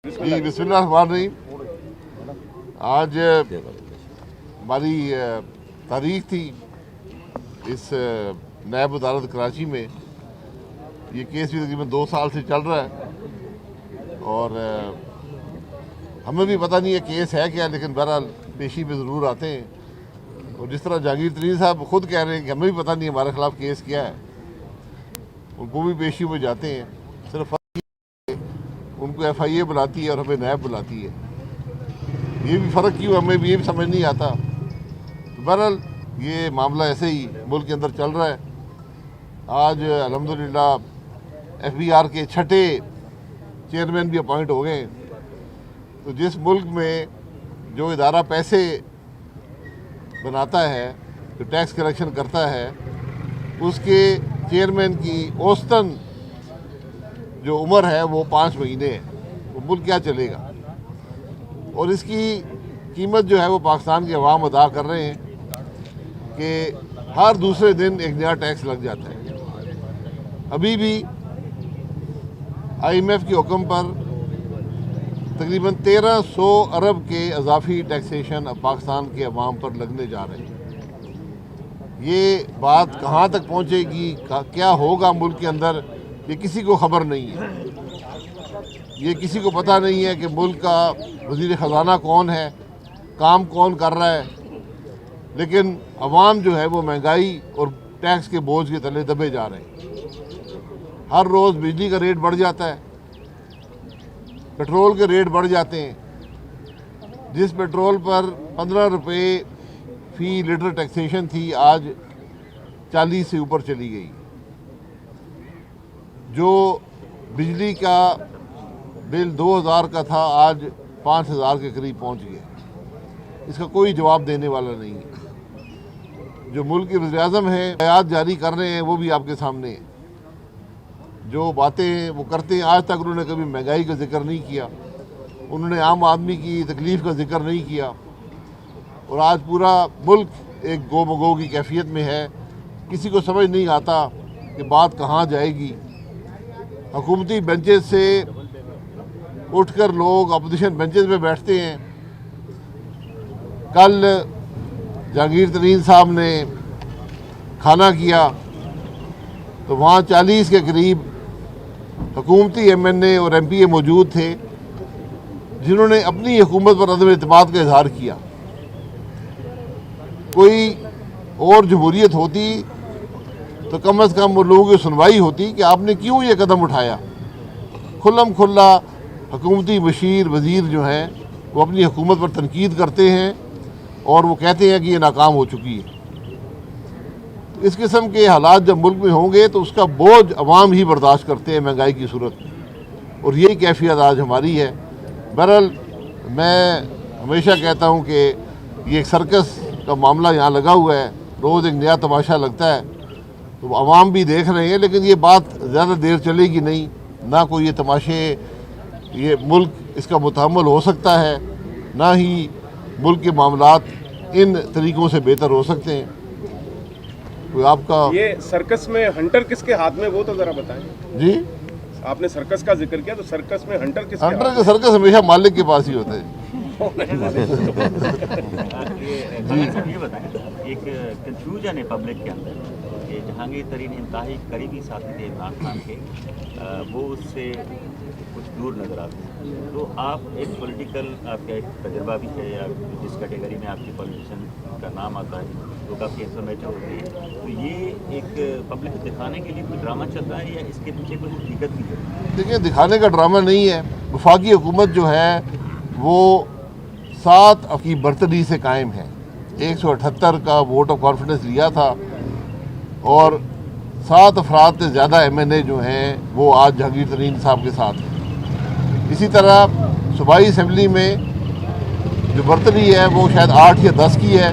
जी बिस्मिल्लाहिर्रहमानिर्रहीम। आज हमारी तारीख थी इस नायब अदालत कराची में। ये केस भी तकरीबन 2 साल से चल रहा है और हमें भी पता नहीं है केस है क्या, लेकिन बहरहाल पेशी में ज़रूर आते हैं। और जिस तरह जहांगीर तरीन साहब खुद कह रहे हैं कि हमें भी पता नहीं हमारे ख़िलाफ़ केस क्या है, उनको भी पेशी में जाते हैं। सिर्फ उनको FIA बुलाती है और हमें नायब बुलाती है। ये भी फ़र्क क्यों, हमें भी ये भी समझ नहीं आता। तो बहरहाल ये मामला ऐसे ही मुल्क के अंदर चल रहा है। आज अल्हम्दुलिल्लाह FBR के 6ठे चेयरमैन भी अपॉइंट हो गए। तो जिस मुल्क में जो इदारा पैसे बनाता है, जो टैक्स कलेक्शन करता है, उसके चेयरमैन की औसतन जो उम्र है वो 5 महीने है। वो मुल्क क्या चलेगा। और इसकी कीमत जो है वो पाकिस्तान के अवाम अदा कर रहे हैं कि हर दूसरे दिन एक नया टैक्स लग जाता है। अभी भी IMF के हुक्म पर तकरीबन 1300 अरब के अजाफी टैक्सेशन अब पाकिस्तान के अवाम पर लगने जा रहे हैं। ये बात कहाँ तक पहुँचेगी, क्या होगा मुल्क के अंदर, ये किसी को खबर नहीं है। ये किसी को पता नहीं है कि मुल्क का वज़ीर ख़जाना कौन है, काम कौन कर रहा है। लेकिन अवाम जो है वो महंगाई और टैक्स के बोझ के तले दबे जा रहे हैं। हर रोज़ बिजली का रेट बढ़ जाता है, पेट्रोल के रेट बढ़ जाते हैं। जिस पेट्रोल पर 15 रुपये फ़ी लीटर टैक्सेशन थी, आज 40 से ऊपर चली गई। जो बिजली का बिल 2000 का था, आज 5000 के करीब पहुंच गया। इसका कोई जवाब देने वाला नहीं है। जो मुल्क के वज़ीर-ए-आज़म हैं, बयात जारी कर रहे हैं, वो भी आपके सामने है। जो बातें वो करते हैं, आज तक उन्होंने कभी महंगाई का जिक्र नहीं किया, उन्होंने आम आदमी की तकलीफ़ का जिक्र नहीं किया। और आज पूरा मुल्क एक गो मगो की कैफियत में है। किसी को समझ नहीं आता कि बात कहाँ जाएगी। हुकूमती बेंचेस से उठकर लोग अपोजिशन बेंचेस में बैठते हैं। कल जहांगीर तरीन साहब ने खाना किया तो वहाँ 40 के करीब हुकूमती MNA और MPA मौजूद थे, जिन्होंने अपनी हुकूमत पर अदम एतमाद का इजहार किया। कोई और जमहूरियत होती तो कम अज़ कम वो लोगों की सुनवाई होती कि आपने क्यों ये कदम उठाया। खुल्लम खुल्ला हुकूमती मशीर वज़ीर जो हैं वो अपनी हुकूमत पर तनकीद करते हैं और वो कहते हैं कि ये नाकाम हो चुकी है। इस किस्म के हालात जब मुल्क में होंगे तो उसका बोझ अवाम ही बर्दाश्त करते हैं महंगाई की सूरत में। और यही कैफियत आज हमारी है। बहरहाल मैं हमेशा कहता हूँ कि ये एक सर्कस का मामला यहाँ लगा हुआ है। रोज़ एक नया तमाशा लगता है, तो अवाम भी देख रहे हैं। लेकिन ये बात ज़्यादा देर चलेगी नहीं, ना कोई ये तमाशे, ये मुल्क इसका मुतहम्मल हो सकता है, ना ही मुल्क के मामलात इन तरीक़ों से बेहतर हो सकते हैं। कोई आपका ये सर्कस में हंटर किसके हाथ में, वो तो ज़रा बताएं जी। आपने सर्कस का जिक्र किया, तो सर्कस में हंटर किसके हाथ हंटर का सर्कस हमेशा मालिक के पास ही होता है। ये बताएं, एक कंफ्यूजन है पब्लिक के अंदर कि जहांगीर तरीन इंतहाई करीबी साथी थे इमरान खान के, वो उससे कुछ दूर नज़र आते हैं। तो आप एक पॉलिटिकल, आपका एक तजर्बा भी है, या जिस कैटेगरी में आपके पॉलिटिशियन का नाम आता है तो काफ़ी इंफॉर्मेटिव होती है। तो ये एक पब्लिक को दिखाने के लिए कोई ड्रामा चल रहा है या इसके पीछे कोई हकीकत भी है? देखिए, दिखाने का ड्रामा नहीं है। वफाकी हुकूमत जो है वो 7 की बरतरी से कायम है। 178 का वोट ऑफ कॉन्फिडेंस लिया था और 7 अफराद से ज़्यादा MNA जो हैं वो आज जहांगीर तरीन साहब के साथ हैं। इसी तरह सूबाई असम्बली में जो बरतरी है वो शायद 8 या 10 की है।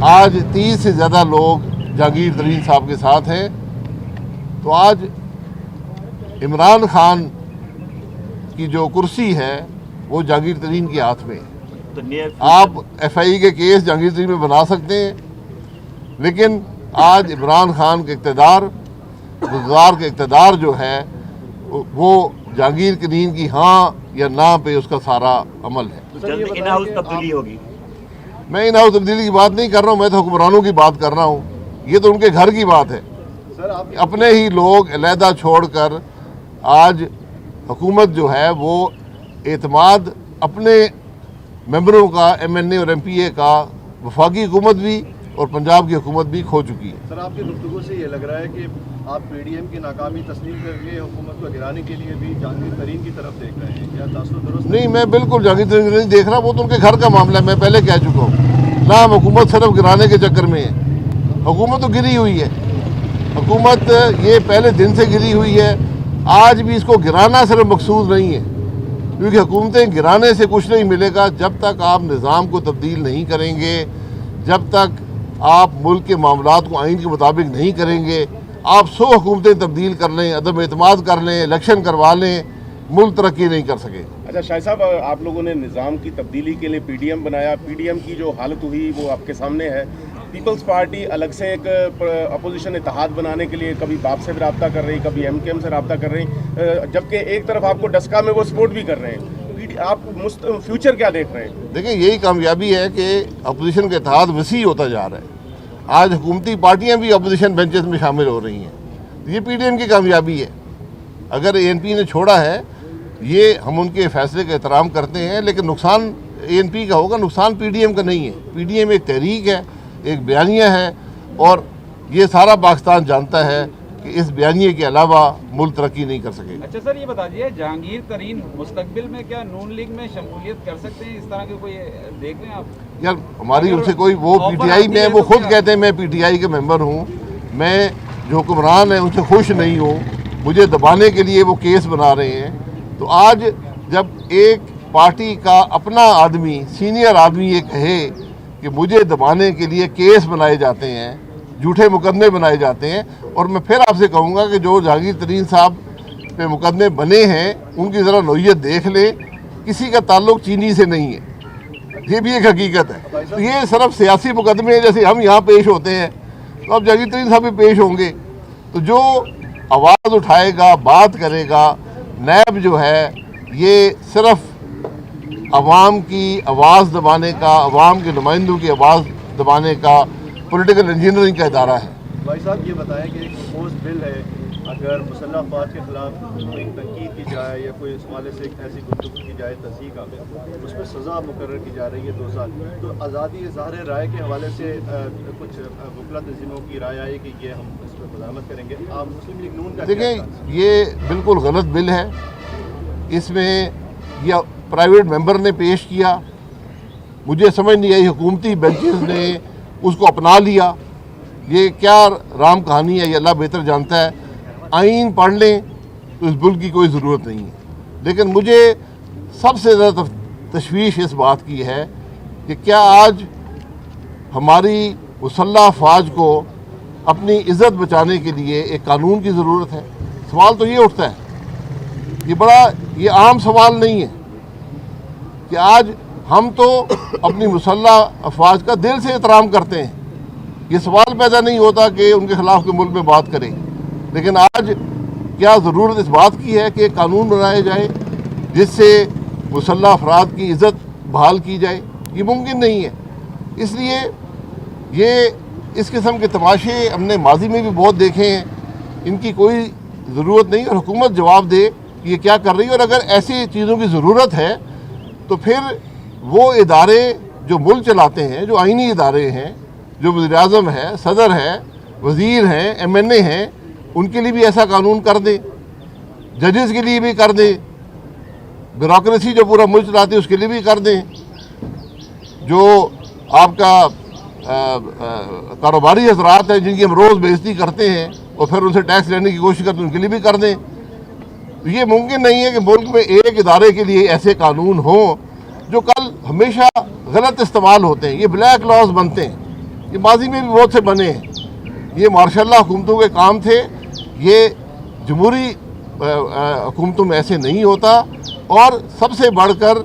आज 30 से ज़्यादा लोग जहांगीर तरीन साहब के साथ हैं। तो आज इमरान खान की जो कुर्सी है वो जहांगीर तरीन के हाथ में है। तो आप FIA के केस जहांगीर तरीन में बना सकते हैं, लेकिन आज इमरान खान के इक़्तिदार, गुज़ार के इक़्तिदार जो है वो जहांगीर तरीन की हाँ या ना पे उसका सारा अमल है। तो जल्द इन हाउस तब्दीली होगी। मैं इन हाउस तब्दीली की बात नहीं कर रहा हूँ, मैं तो हुक्मरानों की बात कर रहा हूँ। ये तो उनके घर की बात है। अपने ही लोग अलहदा छोड़कर आज हुकूमत जो है वो एतमाद अपने मेंबरों का, MNA और MPA का, वफाकी हुकूमत भी और पंजाब की हुकूमत भी खो चुकी है। सर, आपकी गुफ्तगू से ये लग रहा है कि आप PDM की नाकामी तस्लीम करके हुकूमत को गिराने के लिए भी जहांगीर तरीन की तरफ देख रहे हैं, क्या तासुर दुरुस्त नहीं, मैं बिल्कुल जहांगीर तरीन नहीं देख रहा, वो तो उनके घर का मामला है। मैं पहले कह चुका हूँ ना, हम हुकूमत सिर्फ गिराने के चक्कर में है। हुकूमत तो गिरी हुई है, हुकूमत ये पहले दिन से गिरी हुई है। आज भी इसको गिराना सिर्फ मकसूद नहीं है, क्योंकि हुकूमतें गिराने से कुछ नहीं मिलेगा। जब तक आप निज़ाम को तब्दील नहीं करेंगे, जब तक आप मुल्क के मामलात को आइन के मुताबिक नहीं करेंगे, आप 100 हुकूमतें तब्दील कर लें, अदम एतमाद कर लें, इलेक्शन करवा लें, मुल्क तरक्की नहीं कर सके। अच्छा शाह साहब, आप लोगों ने निज़ाम की तब्दीली के लिए PDM बनाया। PDM की जो हालत हुई वो आपके सामने है। पीपल्स पार्टी अलग से एक अपोजिशन इत्तेहाद बनाने के लिए कभी बाप से रब्ता कर रही, कभी MKM से रब्ता कर रही, जबकि एक तरफ आपको डस्का में वो सपोर्ट भी कर रहे हैं। आप फ्यूचर क्या देख रहे हैं? देखिए, यही कामयाबी है कि अपोजिशन का इत्तेहाद वसी होता जा रहा है। आज हुकूमती पार्टियां भी अपोजिशन बेंचेस में शामिल हो रही हैं। ये PDM की कामयाबी है। अगर ANP ने छोड़ा है, ये हम उनके फैसले का एहतराम करते हैं, लेकिन नुकसान ANP का होगा, नुकसान PDM का नहीं है। PDM एक तहरीक है, एक बयानिया है, और ये सारा पाकिस्तान जानता है कि इस बयानिए के अलावा मुल्क तरक्की नहीं कर सकेगा। अच्छा सर, ये बता दीजिए, जहांगीर तरीन मुस्तकबिल में क्या नून लीग में शमूलियत कर सकते हैं? इस तरह के कोई देख रहे हैं आप? यार, हमारी उनसे कोई, वो PTI में है, वो खुद कहते हैं मैं PTI के मेंबर हूँ, मैं जो हुक्मरान है उनसे खुश नहीं हूँ, मुझे दबाने के लिए वो केस बना रहे हैं। तो आज जब एक पार्टी का अपना आदमी, सीनियर आदमी ये कहे कि मुझे दबाने के लिए केस बनाए जाते हैं, झूठे मुकदमे बनाए जाते हैं, और मैं फिर आपसे कहूँगा कि जो जहांगीर तरीन साहब पे मुकदमे बने हैं उनकी ज़रा नौइयत देख लें। किसी का ताल्लुक चीनी से नहीं है, ये भी एक हकीकत है। तो ये सिर्फ सियासी मुकदमे हैं, जैसे हम यहाँ पेश होते हैं तो अब जहांगीर तरीन साहब भी पेश होंगे। तो जो आवाज़ उठाएगा, बात करेगा, नैब जो है ये सिर्फ अवाम की आवाज़ दबाने का, अवाम के नुमाइंदों की आवाज़ दबाने का पॉलिटिकल इंजीनियरिंग का इदारा है। भाई साहब, ये बताएं कि एक प्रपोज बिल है, अगर मुसल्लह अफवाज के खिलाफ कोई तनकीद की जाए या कोई इस हवाले से ऐसी गुफ्तगू की जाए तहसीक में, उसमें सज़ा मुकर्रर की जा रही है 2 साल। तो आज़ादी इज़हार राय के हवाले से कुछ वकला तंजीमों की राय आई कि ये हम इस पर मज़ामत करेंगे। आप मुस्लिम लीग नून का देखें, ये बिल्कुल गलत बिल है। इसमें यह प्राइवेट मेंबर ने पेश किया, मुझे समझ नहीं आई, हुकूमती बेंचेस ने उसको अपना लिया। ये क्या राम कहानी है, ये अल्लाह बेहतर जानता है। आइन पढ़ लें तो इस बिल की कोई ज़रूरत नहीं है। लेकिन मुझे सबसे ज़्यादा तशवीश इस बात की है कि क्या आज हमारी मुसल्लह अफवाज को अपनी इज़्ज़त बचाने के लिए एक कानून की ज़रूरत है? सवाल तो ये उठता है, ये आम सवाल नहीं है कि आज हम तो अपनी मुसल्लह अफवाज का दिल से एहतराम करते हैं। ये सवाल पैदा नहीं होता कि उनके खिलाफ के मुल्क में बात करें, लेकिन आज क्या ज़रूरत इस बात की है कि एक कानून बनाया जाए जिससे मुसल्लह अफराद की इज़्ज़त बहाल की जाए? ये मुमकिन नहीं है। इसलिए ये इस किस्म के तमाशे हमने माजी में भी बहुत देखे हैं, इनकी कोई ज़रूरत नहीं। और हुकूमत जवाब दे कि ये क्या कर रही है, और अगर ऐसी चीज़ों की ज़रूरत है तो फिर वो इदारे जो मुल्क चलाते हैं, जो आइनी इदारे हैं, जो वज़ीर-ए-आज़म है, सदर है, वज़ीर हैं, MNA हैं, उनके लिए भी ऐसा कानून कर दें, जजेस के लिए भी कर दें, ब्यूरोक्रेसी जो पूरा मुल्क चलाती है उसके लिए भी कर दें, जो आपका कारोबारी हजरात हैं जिनकी हम रोज़ बेइज्जती करते हैं और फिर उनसे टैक्स लेने की कोशिश करते हैं, उनके लिए भी कर दें। तो ये मुमकिन नहीं है कि मुल्क में एक इदारे के लिए ऐसे कानून हों जो कल हमेशा गलत इस्तेमाल होते हैं। ये ब्लैक लॉज बनते हैं, ये माजी में भी बहुत से बने हैं। ये मार्शल्ला हुकूमतों के काम थे, ये जमहूरी हुकूमतों में ऐसे नहीं होता। और सबसे बढ़कर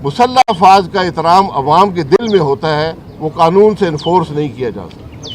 मुसल्लह अफवाज का एहतराम अवाम के दिल में होता है, वो कानून से इन्फोर्स नहीं किया जा सकता।